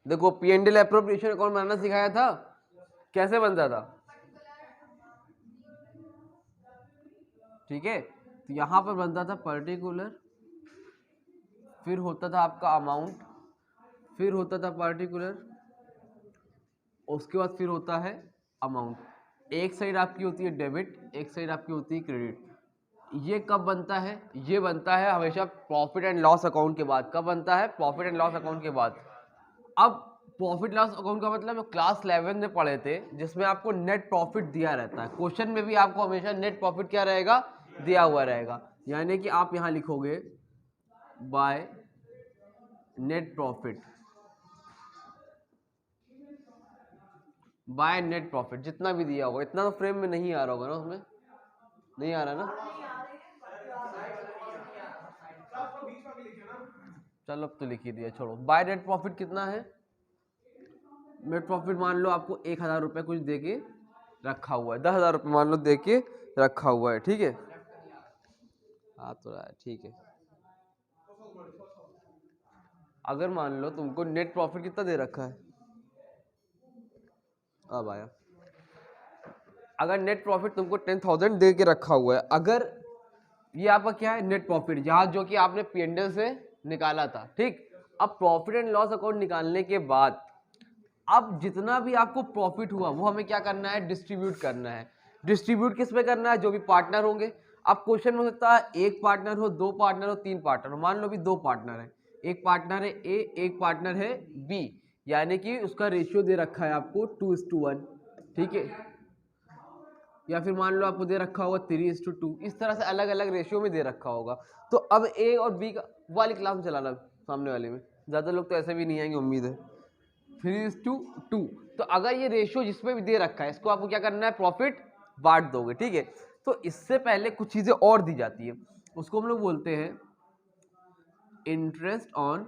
देखो P&L appropriation account बनाना सिखाया था, कैसे बनता था, ठीक है। तो यहाँ पर बनता था पर्टिकुलर, फिर होता था आपका अमाउंट, फिर होता था पर्टिकुलर, उसके बाद फिर होता है अमाउंट। एक साइड आपकी होती है डेबिट, एक साइड आपकी होती है क्रेडिट। ये कब बनता है, ये बनता है हमेशा प्रॉफिट एंड लॉस अकाउंट के बाद। कब बनता है, प्रॉफिट एंड लॉस अकाउंट के बाद। अब प्रॉफिट लॉस अकाउंट का मतलब क्लास 11 में पढ़े थे, जिसमें आपको नेट प्रॉफिट दिया रहता है। क्वेश्चन में भी आपको हमेशा नेट प्रॉफिट क्या रहेगा, दिया हुआ रहेगा। यानी कि आप यहां लिखोगे by net profit, by net profit, जितना भी दिया होगा। इतना तो फ्रेम में नहीं आ रहा होगा ना, उसमें नहीं आ रहा ना, चलो अब तो लिख ही दिया, छोड़ो। बाय नेट प्रॉफिट कितना है, नेट प्रॉफिट मान लो आपको 1000 रुपये कुछ दे के रखा हुआ है, 10,000 रुपये मान लो दे के रखा हुआ है, ठीक है। हाँ तो ठीक है। अगर मान लो तुमको नेट प्रॉफिट कितना दे रखा है, अब आया, अगर नेट प्रॉफिट तुमको 10,000 दे के रखा हुआ है, अगर ये आपका क्या है नेट प्रॉफिट, जहां जो कि आपने P&L से निकाला था, ठीक। अब प्रॉफिट एंड लॉस अकाउंट निकालने के बाद अब जितना भी आपको प्रॉफिट हुआ वो हमें क्या करना है, डिस्ट्रीब्यूट करना है। डिस्ट्रीब्यूट किस पे करना है, जो भी पार्टनर होंगे। अब क्वेश्चन में हो सकता है एक पार्टनर हो, दो पार्टनर हो, तीन पार्टनर हो। मान लो भी दो पार्टनर है, एक पार्टनर है ए, एक पार्टनर है बी, यानी कि उसका रेशियो दे रखा है आपको 2:1, ठीक है। या फिर मान लो आपको दे रखा होगा 3:2, इस तरह से अलग अलग रेशियो में दे रखा होगा। तो अब ए और बी का वाली क्लास में चलाना, सामने वाले में ज़्यादा लोग तो ऐसे भी नहीं आएंगे, उम्मीद है। 3:2, तो अगर ये रेशियो जिसमें भी दे रखा है, इसको आपको क्या करना है, प्रॉफिट बांट दोगे, ठीक है। तो इससे पहले कुछ चीज़ें और दी जाती है, उसको हम लोग बोलते हैं इंटरेस्ट ऑन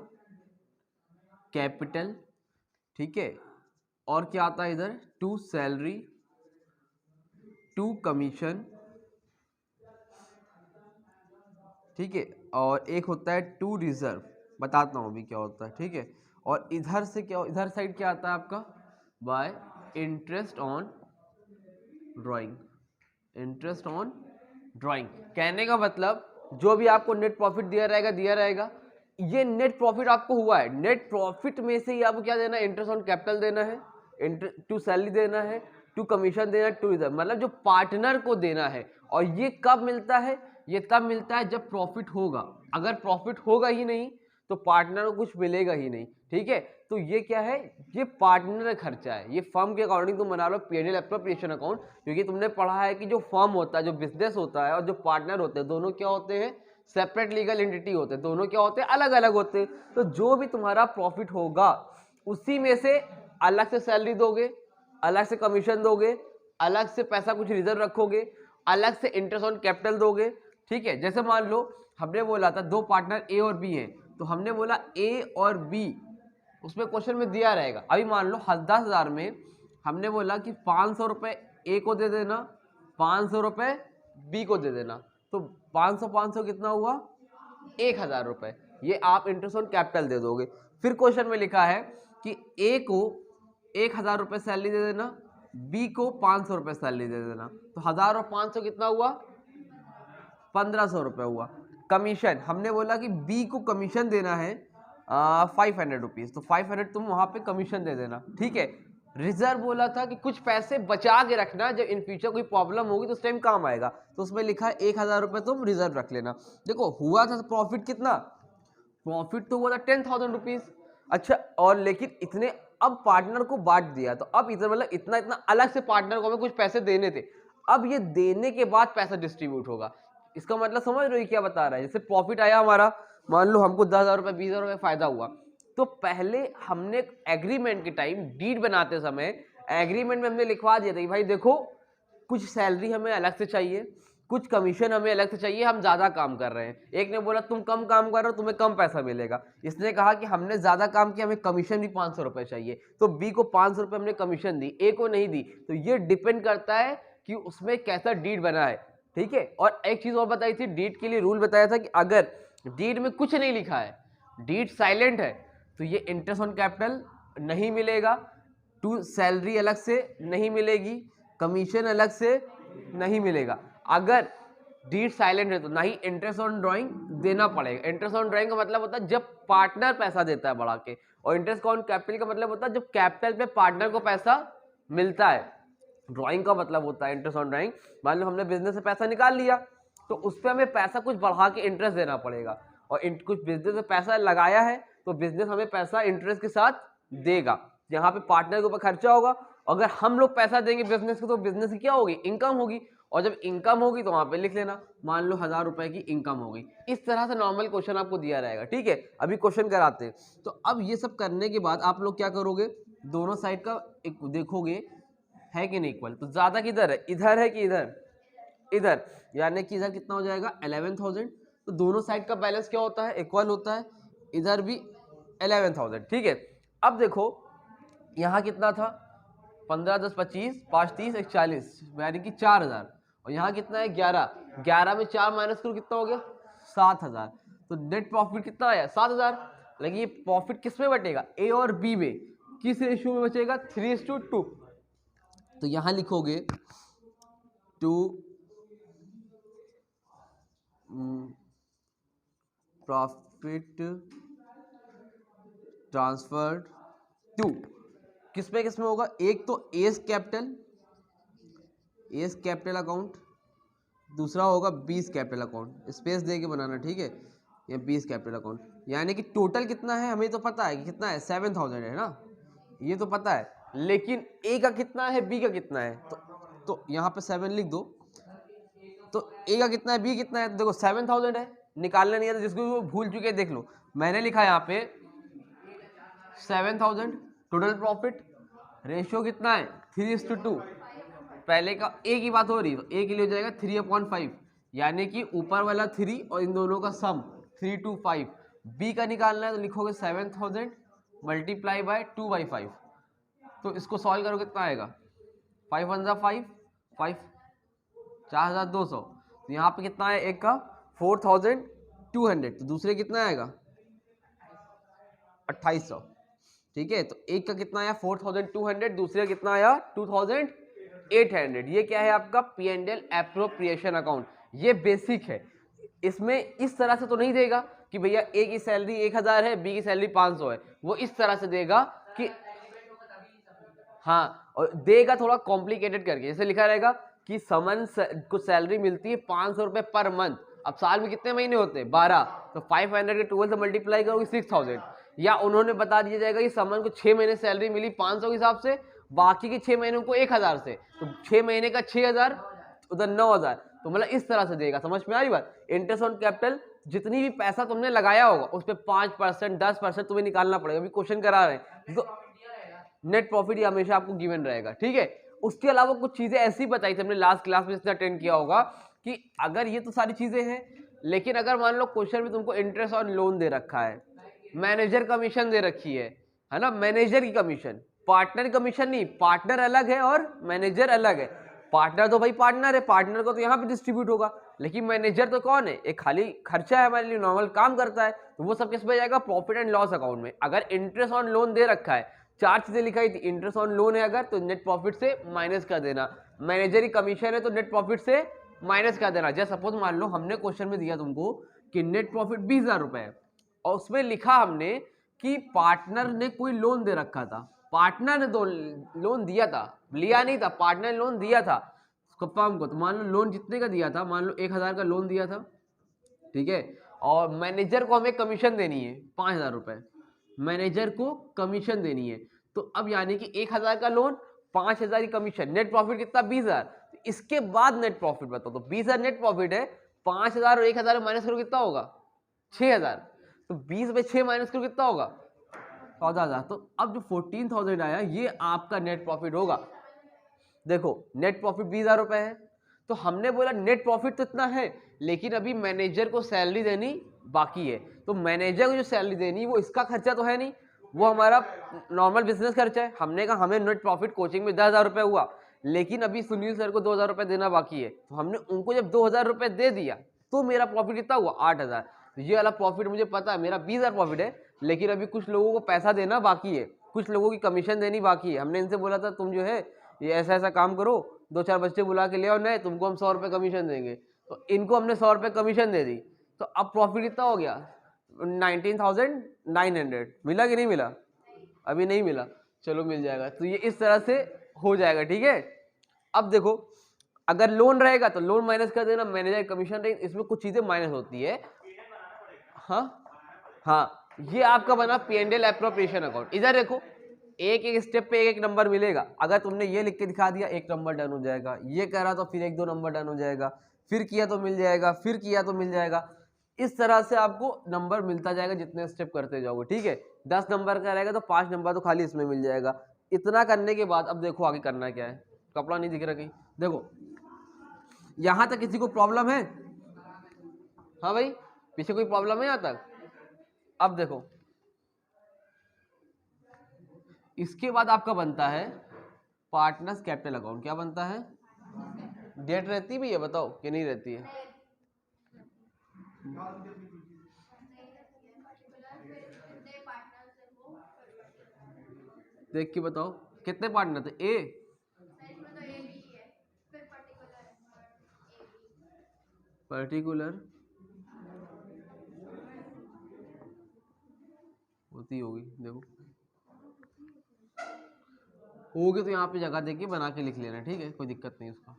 कैपिटल, ठीक है। और क्या आता है इधर, टू सैलरी, टू कमीशन, ठीक है। और एक होता है टू रिजर्व, बताता हूँ अभी क्या होता है, ठीक है। और इधर से क्या, इधर साइड क्या आता है आपका, bye interest on drawing, interest on drawing. कहने का मतलब जो भी आपको नेट प्रॉफिट दिया रहेगा, ये नेट प्रॉफिट आपको हुआ है, नेट प्रॉफिट में से ही आपको क्या देना है, इंटरेस्ट ऑन कैपिटल देना है, टू सैलरी देना है, टू कमीशन देना है, टू रिजर्व, मतलब जो पार्टनर को देना है। और ये कब मिलता है, ये तब मिलता है जब प्रॉफिट होगा। अगर प्रॉफिट होगा ही नहीं तो पार्टनर को कुछ मिलेगा ही नहीं, ठीक है। तो ये क्या है, ये पार्टनर खर्चा है। ये फर्म के अकॉर्डिंग तुम बना लो P&L एप्रोप्रिएशन अकाउंट, क्योंकि तुमने पढ़ा है कि जो फर्म होता है, जो बिजनेस होता है, और जो पार्टनर होते हैं, दोनों क्या होते हैं, सेपरेट लीगल एंटिटी होते हैं। दोनों क्या होते हैं, अलग अलग होते हैं। तो जो भी तुम्हारा प्रॉफिट होगा उसी में से अलग से सैलरी दोगे, अलग से कमीशन दोगे, अलग से पैसा कुछ रिजर्व रखोगे, अलग से इंटरेस्ट ऑन कैपिटल दोगे, ठीक है। जैसे मान लो हमने बोला था दो पार्टनर ए और बी है, तो हमने बोला ए और बी, उसमें क्वेश्चन में दिया रहेगा। अभी मान लो 10,000 में हमने बोला कि 500 रुपये ए को दे देना, 500 रुपये बी को दे देना। तो 500 कितना हुआ, 1,000 रुपये। ये आप इंटरेस्ट ऑन कैपिटल दे दोगे। फिर क्वेश्चन में लिखा है कि ए को 1,000 रुपये सैलरी दे देना, बी को 500 रुपये सैलरी दे देना। तो 1000 और 500 कितना हुआ, 1500 रुपये हुआ। कमीशन हमने बोला कि बी को कमीशन देना है 500 रुपीज़, तो 500 तुम वहाँ पे कमीशन दे देना, ठीक है। रिजर्व बोला था कि कुछ पैसे बचा के रखना, जब इन फ्यूचर कोई प्रॉब्लम होगी तो उस टाइम काम आएगा। तो उसमें लिखा है 1,000 रुपये तुम रिजर्व रख लेना। देखो हुआ था प्रॉफिट कितना, प्रॉफिट तो हुआ था 10,000 रुपीज़। अच्छा, और लेकिन इतने अब पार्टनर को बांट दिया, तो अब इतना मतलब इतना इतना अलग से पार्टनर को हमें कुछ पैसे देने थे। अब ये देने के बाद पैसा डिस्ट्रीब्यूट होगा। इसका मतलब समझ रहे हो क्या बता रहा है। जैसे प्रॉफिट आया हमारा, मान लो हमको 10,000 रुपये 20,000 रुपये फायदा हुआ, तो पहले हमने एग्रीमेंट के टाइम डीड बनाते समय एग्रीमेंट में हमने लिखवा दिया था कि भाई देखो कुछ सैलरी हमें अलग से चाहिए, कुछ कमीशन हमें अलग से चाहिए, हम ज़्यादा काम कर रहे हैं। एक ने बोला तुम कम काम कर रहे हो, तुम्हें कम पैसा मिलेगा। इसने कहा कि हमने ज़्यादा काम किया, हमें कमीशन भी 500 रुपये चाहिए, तो बी को 500 रुपये हमने कमीशन दी, ए को नहीं दी। तो ये डिपेंड करता है कि उसमें कैसा डीड बना है, ठीक है। और एक चीज़ और बताई थी, डीड के लिए रूल बताया था कि अगर डीड में कुछ नहीं लिखा है, डीड साइलेंट है, तो ये इंटरेस्ट ऑन कैपिटल नहीं मिलेगा, टू सैलरी अलग से नहीं मिलेगी, कमीशन अलग से नहीं मिलेगा। अगर डीड साइलेंट है तो ना ही इंटरेस्ट ऑन ड्राइंग देना पड़ेगा। इंटरेस्ट ऑन ड्राइंग का मतलब होता है जब पार्टनर पैसा देता है बढ़ा के, और इंटरेस्ट ऑन कैपिटल का मतलब होता है जब कैपिटल पे पार्टनर को पैसा मिलता है। ड्राइंग का मतलब होता है इंटरेस्ट ऑन ड्राइंग, मान लो हमने बिजनेस से पैसा निकाल लिया तो उस पर हमें पैसा कुछ बढ़ा के इंटरेस्ट देना पड़ेगा, और कुछ बिजनेस में पैसा लगाया है तो बिजनेस हमें पैसा इंटरेस्ट के साथ देगा। यहाँ पे पार्टनर के ऊपर खर्चा होगा, अगर हम लोग पैसा देंगे बिजनेस को तो बिजनेस की क्या होगी, इनकम होगी, और जब इनकम होगी तो वहां पे लिख लेना, मान लो 1000 रुपए की इनकम होगी। इस तरह से नॉर्मल क्वेश्चन आपको दिया रहेगा, ठीक है। अभी क्वेश्चन कराते हैं। तो अब ये सब करने के बाद आप लोग क्या करोगे, दोनों साइड का एक देखोगे है कि नहीं इक्वल। तो ज्यादा किधर है, इधर है कि इधर, इधर, यानी कि इधर कितना हो जाएगा 11,000। तो दोनों साइड का बैलेंस क्या होता है, इक्वल होता है, इधर भी 11,000, ठीक है। अब देखो यहाँ कितना था, 15 10 25 5 30 1 40, यानी कि 4000, और यहाँ कितना है 11, 11 में 4 माइनस करो कितना हो गया 7000। तो नेट प्रॉफिट कितना आया 7000। लेकिन ये प्रॉफिट किस में बटेगा, ए और बी में, किस रेशियो में बचेगा 3:2। तो यहाँ लिखोगे 2 प्रॉफिट ट्रांसफर्ड टू, किस में होगा, एक तो एस कैपिटल अकाउंट, दूसरा होगा बीस कैपिटल अकाउंट, स्पेस दे के बनाना, ठीक है, ये बीस कैपिटल अकाउंट। यानी कि टोटल कितना है हमें तो पता है कि कितना है 7000 है ना, ये तो पता है, लेकिन ए का कितना है बी का कितना है, तो यहाँ पे 7 लिख दो। तो ए का कितना है बी कितना है, तो देखो 7000 है, निकालना नहीं है तो जिसको वो भूल चुके देख लो, मैंने लिखा यहाँ पे 7000 टोटल प्रॉफिट, रेशियो कितना है 3:2। पहले का ए की बात हो रही है तो ए के लिए हो जाएगा 3/5, यानी कि ऊपर वाला 3 और इन दोनों का सम 325। बी का निकालना है तो लिखोगे 7000 मल्टीप्लाई बाय 2/5। तो इसको सॉल्व करो कितना आएगा, 5 1 5 5 4200। तो यहाँ पे कितना है, एक का 4200, तो दूसरे कितना आएगा 2800, ठीक है। तो एक का कितना आया 4200, दूसरे का कितना आया 2800। ये क्या है आपका P&L एप्रोप्रिएशन अकाउंट, ये बेसिक है। इसमें इस तरह से तो नहीं देगा कि भैया ए की सैलरी 1000 है, बी की सैलरी 500 है, वो इस तरह से देगा कि हाँ, और देगा थोड़ा कॉम्प्लिकेटेड करके, जैसे लिखा रहेगा कि समन को सैलरी मिलती है 500 रुपए पर मंथ। अब साल में कितने महीने होते हैं 12, तो 500 के 12 से मल्टीप्लाई करोगे 6000। या उन्होंने बता दिया जाएगा कि समन को 6 महीने सैलरी मिली 500 के हिसाब से, बाकी के 6 महीनों को 1000 से, तो 6 महीने का 6000, उधर 9000। तो मतलब इस तरह से देगा, समझ में आ रही बात। इंटरेस्ट ऑन कैपिटल, जितनी भी पैसा तुमने लगाया होगा उस पर 5% 10% तुम्हें निकालना पड़ेगा। अभी क्वेश्चन करा रहे हैं तो नेट प्रॉफिट ये हमेशा आपको गिवन रहेगा, ठीक है। उसके अलावा कुछ चीजें ऐसी बताई थी हमने लास्ट क्लास में, इसने अटेंड किया होगा, कि अगर ये तो सारी चीजें हैं, लेकिन अगर मान लो क्वेश्चन में तुमको इंटरेस्ट ऑन लोन दे रखा है, मैनेजर कमीशन दे रखी है ना, मैनेजर की कमीशन, पार्टनर कमीशन नहीं, पार्टनर अलग है और मैनेजर अलग है। पार्टनर तो भाई पार्टनर है, पार्टनर को तो यहाँ पे डिस्ट्रीब्यूट होगा, लेकिन मैनेजर तो कौन है, एक खाली खर्चा है हमारे लिए, नॉर्मल काम करता है, तो वो सब किस में जाएगा, प्रॉफिट एंड लॉस अकाउंट में। अगर इंटरेस्ट ऑन लोन दे रखा है, 4 चीजें लिखाई थी, इंटरेस्ट ऑन लोन है अगर तो नेट प्रॉफिट से माइनस कर देना, मैनेजर की कमीशन है तो नेट प्रॉफिट से माइनस कर देना। जैसे सपोज मान लो हमने क्वेश्चन में दिया तुमको कि नेट प्रॉफिट 20,000 रुपए है, और उसमें लिखा हमने कि पार्टनर ने कोई लोन दे रखा था, पार्टनर ने लोन दिया था, लिया नहीं था, पार्टनर ने लोन दिया था फर्म को। तो मान लो लोन जितने का दिया था, मान लो 1000 का लोन दिया था, ठीक है, और मैनेजर को हमें कमीशन देनी है 5000 रुपए, मैनेजर को कमीशन देनी है। तो अब यानी कि 1000 का लोन, 5000 की कमीशन, नेट प्रॉफिट कितना 20,000। इसके बाद नेट प्रॉफिट बताओ, तो 20,000 नेट प्रॉफिट है, 5000 और 1000 माइनस करो कितना होगा 6000, तो 20 में 6 माइनस करो कितना होगा 14,000। तो अब जो 14,000 आया ये आपका नेट प्रॉफिट होगा। देखो नेट प्रॉफिट 20,000 रुपए है, तो हमने बोला नेट प्रॉफिट तो इतना है, लेकिन अभी मैनेजर को सैलरी देनी बाकी है, तो मैनेजर को जो सैलरी देनी वो इसका खर्चा तो है नहीं, वो हमारा नॉर्मल बिजनेस खर्चा है। हमने कहा हमें नेट प्रॉफिट कोचिंग में 10,000 रुपए हुआ, लेकिन अभी सुनील सर को 2,000 रुपए देना बाकी है, तो हमने उनको जब 2,000 रुपए दे दिया तो मेरा प्रॉफिट कितना हुआ 8,000। तो ये वाला प्रॉफिट मुझे पता है मेरा 20,000 प्रॉफिट है, लेकिन अभी कुछ लोगों को पैसा देना बाकी है, कुछ लोगों की कमीशन देनी बाकी है। हमने इनसे बोला था तुम जो है ये ऐसा ऐसा काम करो, 2-4 बच्चे बुला के ले आओ नए, तुमको हम 100 रुपये कमीशन देंगे। तो इनको हमने 100 रुपये कमीशन दे दी, तो अब प्रॉफिट कितना हो गया 19,900। मिला कि नहीं मिला? अभी नहीं मिला, चलो मिल जाएगा। तो ये इस तरह से हो जाएगा, ठीक है। अब देखो अगर लोन रहेगा तो लोन माइनस कर देना, मैनेजर कमीशन रेट, इसमें कुछ चीजें माइनस होती है। हाँ, ये आपका बना P&L एप्रोप्रिएशन अकाउंट। इधर देखो एक एक स्टेप पे एक एक नंबर मिलेगा। अगर तुमने ये लिख के दिखा दिया, एक नंबर डन हो जाएगा, ये करा तो फिर 1-2 नंबर डन हो जाएगा, फिर किया तो मिल जाएगा, फिर किया तो मिल जाएगा। इस तरह से आपको नंबर मिलता जाएगा जितने स्टेप करते जाओगे, ठीक है। 10 नंबर का रहेगा तो 5 नंबर तो खाली इसमें मिल जाएगा। इतना करने के बाद अब देखो आगे करना क्या है। कपड़ा नहीं दिख रहा कहीं, देखो यहां तक किसी को प्रॉब्लम है? हाँ भाई, पीछे कोई प्रॉब्लम है यहां तक? अब देखो इसके बाद आपका बनता है पार्टनर्स कैपिटल अकाउंट। क्या बनता है? डेट रहती भी है, बताओ कि नहीं रहती है? देख के बताओ कितने पार्टनर थे? ए पर्टिकुलर होती होगी, देखो होगी तो यहाँ पे जगह देके बना के लिख लेना, ठीक है, कोई दिक्कत नहीं उसका।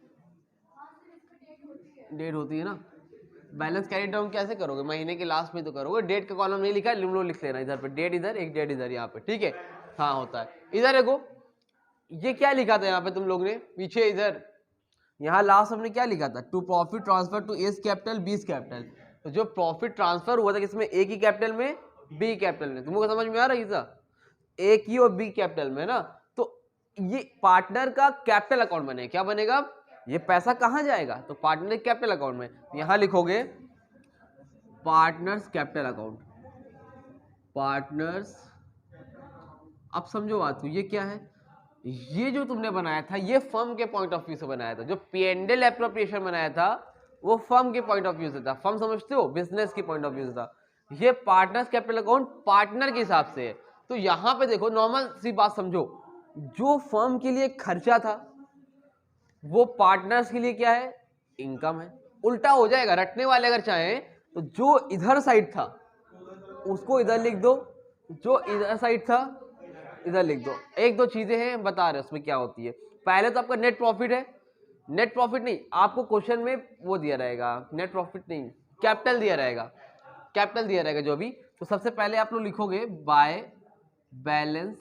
डेट होती है ना। बैलेंस कैरी डाउन कैसे करोगे? महीने के लास्ट में तो करोगे। डेट का कॉलम नहीं लिखा है, लिख लेना इधर पे, डेट इधर, एक डेट इधर, यहाँ पे, ठीक है। हाँ होता है। इधर देखो ये क्या लिखा था यहाँ पे तुम लोग ने पीछे, इधर यहाँ लास्ट हमने क्या लिखा था? To profit transfer to S capital B capital. तो जो प्रॉफिट ट्रांसफर हुआ था किसमें? ए की कैपिटल में, बी कैपिटल में। तुमको समझ में आ रहा है था? ए की और बी कैपिटल में ना। तो ये पार्टनर का कैपिटल अकाउंट बने। क्या बनेगा? ये पैसा कहाँ जाएगा? तो पार्टनर कैपिटल अकाउंट में। तो यहां लिखोगे पार्टनर्स कैपिटल अकाउंट, पार्टनर्स। अब समझो बात को, ये क्या है? ये जो तुमने बनाया था ये फर्म के पॉइंट ऑफ व्यू से बनाया था। जो P&L एप्रोप्रिएशन बनाया था वो फर्म के पॉइंट ऑफ व्यू से था। फर्म समझते हो? बिजनेस के पॉइंट ऑफ व्यू से था। ये पार्टनर्स कैपिटल अकाउंट पार्टनर के हिसाब से है। तो यहां पे देखो नॉर्मल सी बात समझो, जो फर्म के लिए खर्चा था वो पार्टनर्स के लिए क्या है? इनकम है। उल्टा हो जाएगा, रटने वाले अगर चाहें तो जो इधर साइड था उसको इधर लिख दो, जो इधर साइड था इधर लिख दो। एक दो चीजें हैं बता रहे उसमें क्या होती है। पहले तो आपका नेट प्रॉफिट है। नेट प्रॉफिट नहीं, आपको क्वेश्चन में वो दिया रहेगा, नेट प्रॉफिट नहीं, कैपिटल दिया रहेगा, कैपिटल दिया रहेगा जो भी। तो सबसे पहले आप लोग लिखोगे by balance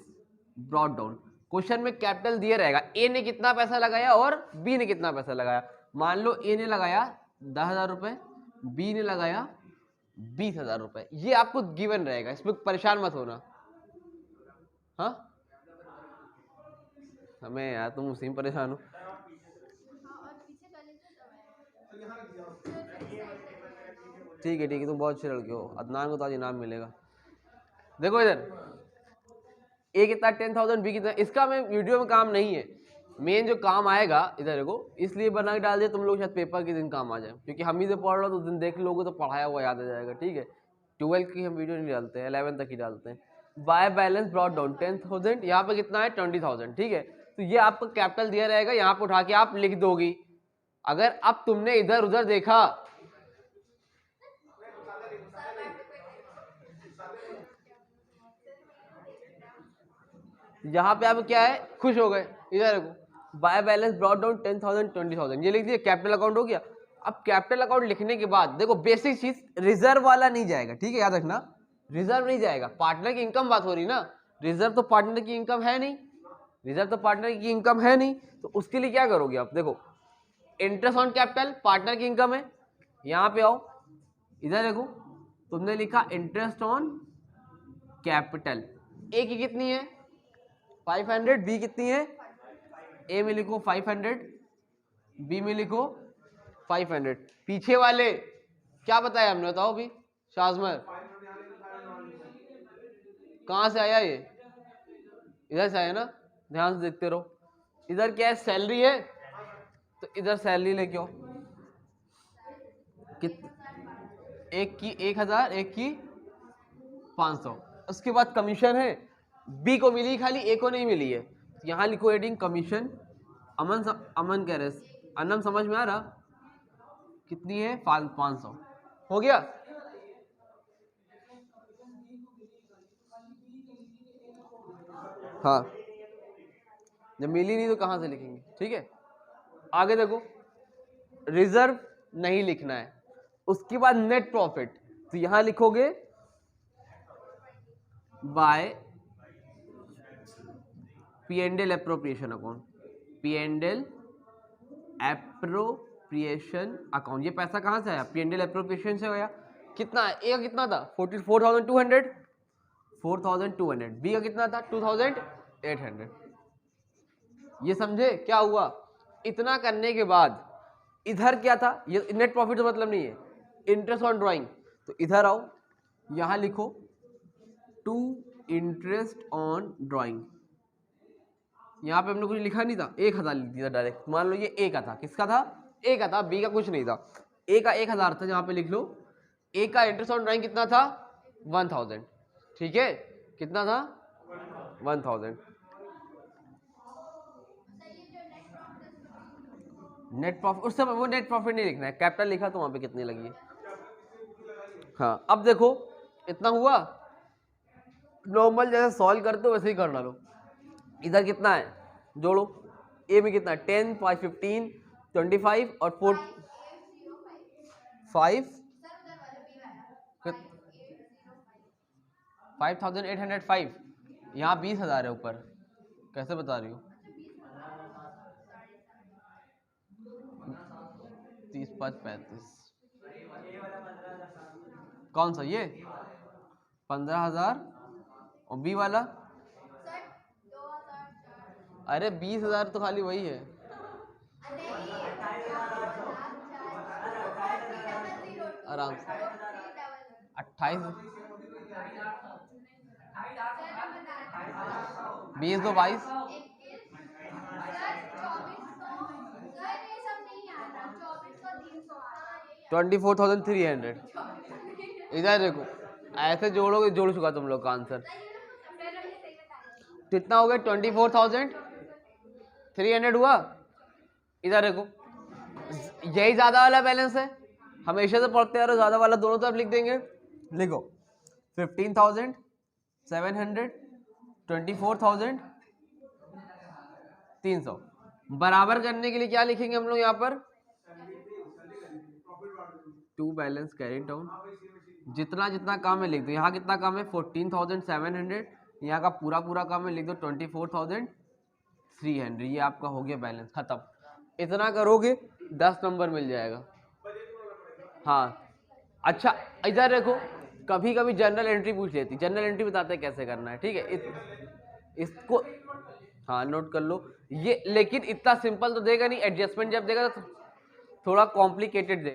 brought down. Question में कैपिटल दिया रहेगा, ए ने कितना पैसा लगाया और बी ने कितना पैसा लगाया। मान लो ए ने लगाया 10,000 रुपए, बी ने लगाया 20,000 रुपए। ये आपको गिवन रहेगा, इसमें परेशान मत होना। हाँ हमें यार तुम उसी में परेशान हो। ठीक है तुम बहुत अच्छे लड़के हो। अदनान को तो आज इनाम मिलेगा। देखो इधर ए कितना 10,000, बी कितना। इसका मैं वीडियो में काम नहीं है, मेन जो काम आएगा इधर देखो, इसलिए बना के डाल दिया तुम लोग शायद पेपर के दिन काम आ जाए। क्योंकि हम ही से पढ़ रहे हो तो दिन देख लोगे तो पढ़ाया हुआ याद आ जाएगा, ठीक है। 12 की हम वीडियो नहीं डालते हैं, 11 तक ही डालते हैं। बाय बैलेंस ब्रॉट डाउन 10,000, यहाँ पे कितना है 20,000, ठीक है। तो ये आपका कैपिटल दिया रहेगा, यहाँ पे उठा के आप लिख दोगी। अगर अब तुमने इधर उधर देखा, यहाँ पे आप क्या है खुश हो गए, इधर देखो बाय बैलेंस ब्रॉट डाउन 10,000 20,000, ये लिख दिया, कैपिटल अकाउंट हो गया। अब कैपिटल अकाउंट लिखने के बाद देखो बेसिक चीज, रिजर्व वाला नहीं जाएगा, ठीक है, याद रखना, रिजर्व नहीं जाएगा। पार्टनर की इनकम बात हो रही ना, रिजर्व तो पार्टनर की इनकम है नहीं, रिजर्व तो पार्टनर की इनकम है नहीं। तो उसके लिए क्या करोगे आप? देखो इंटरेस्ट ऑन कैपिटल पार्टनर की इनकम है, यहां पे आओ, इधर देखो तुमने लिखा इंटरेस्ट ऑन कैपिटल। ए की कितनी है 500, बी कितनी है, ए में लिखो 500, बी में लिखो 500। पीछे वाले क्या बताया हमने, बताओ भी शाजमर, कहां से आया ये? इधर से आया ना, ध्यान से देखते रहो। इधर क्या है सैलरी है, तो इधर सैलरी लेके आओ। एक की 1,000, एक की 500। उसके बाद कमीशन है, बी को मिली खाली, ए को नहीं मिली है। तो यहाँ लिखो एडिंग कमीशन। अमन कह रहे अनम समझ में आ रहा? कितनी है? 500 हो गया। हाँ, जब मिली नहीं तो कहाँ से लिखेंगे? ठीक है, आगे देखो, रिजर्व नहीं लिखना है। उसके बाद नेट प्रॉफिट, तो यहां लिखोगे by P and L appropriation account, P and L appropriation account. ये पैसा कहां से आया? पी एंड एल एप्रोप्रिएशन से आया। कितना है? ए का कितना था? 44,200, 4,200। बी का कितना था? 2,800। ये समझे क्या हुआ? इतना करने के बाद इधर क्या था? ये नेट प्रॉफिट तो मतलब नहीं है, इंटरेस्ट ऑन ड्राइंग। तो इधर आओ, यहां लिखो टू इंटरेस्ट ऑन ड्राइंग। यहां पे हमने कुछ लिखा नहीं था, 1,000 लिख दिया डायरेक्ट। मान लो ये ए का था, किसका था? ए का था, बी का कुछ नहीं था। ए का 1,000 था, यहाँ पे लिख लो ए का इंटरेस्ट ऑन ड्राइंग कितना था? 1,000। ठीक है, कितना था? 1,000। नेट प्रॉफिट उस समय वो नेट प्रॉफिट नहीं लिखना है, कैपिटल लिखा तो वहां पे कितनी लगी है। हाँ, अब देखो इतना हुआ। नॉर्मल जैसे सॉल्व करते हो वैसे ही करना लो। इधर कितना है? जोड़ो। ए में कितना है? 10, 5, 15, 25 और 4, 5, 5,805। यहाँ 20,000 है ऊपर, कैसे बता रही हो? 30, 5, 35। कौन सा? ये 15,000 और बी वाला? अरे 20,000 तो खाली वही है। आराम से 28, 20 दो 22, 24,300। इधर देखो, ऐसे जोड़ोगे, जोड़ चुका तुम लोग का आंसर। कितना हो गया? 24,300 हुआ। इधर देखो, यही ज्यादा वाला बैलेंस है, हमेशा से पढ़ते आ रहे हो, ज्यादा वाला दोनों तरफ लिख देंगे। लिखो 15,700, 24,300। बराबर करने के लिए क्या लिखेंगे हम लोग यहाँ पर? To balance carry down. जितना जितना काम है लिख दो। यहाँ कितना काम है? 14,700। यहाँ का पूरा पूरा काम है लिख दो 24,300। ये आपका हो गया बैलेंस, खत्म। इतना करोगे 10 नंबर मिल जाएगा। हाँ, अच्छा इधर देखो, कभी कभी जनरल एंट्री पूछ लेती। जनरल एंट्री बताते हैं कैसे करना है, ठीक है? इसको हाँ नोट कर लो ये, लेकिन इतना सिंपल तो देगा नहीं, एडजस्टमेंट जब देगा तो थोड़ा कॉम्प्लिकेटेड देगा।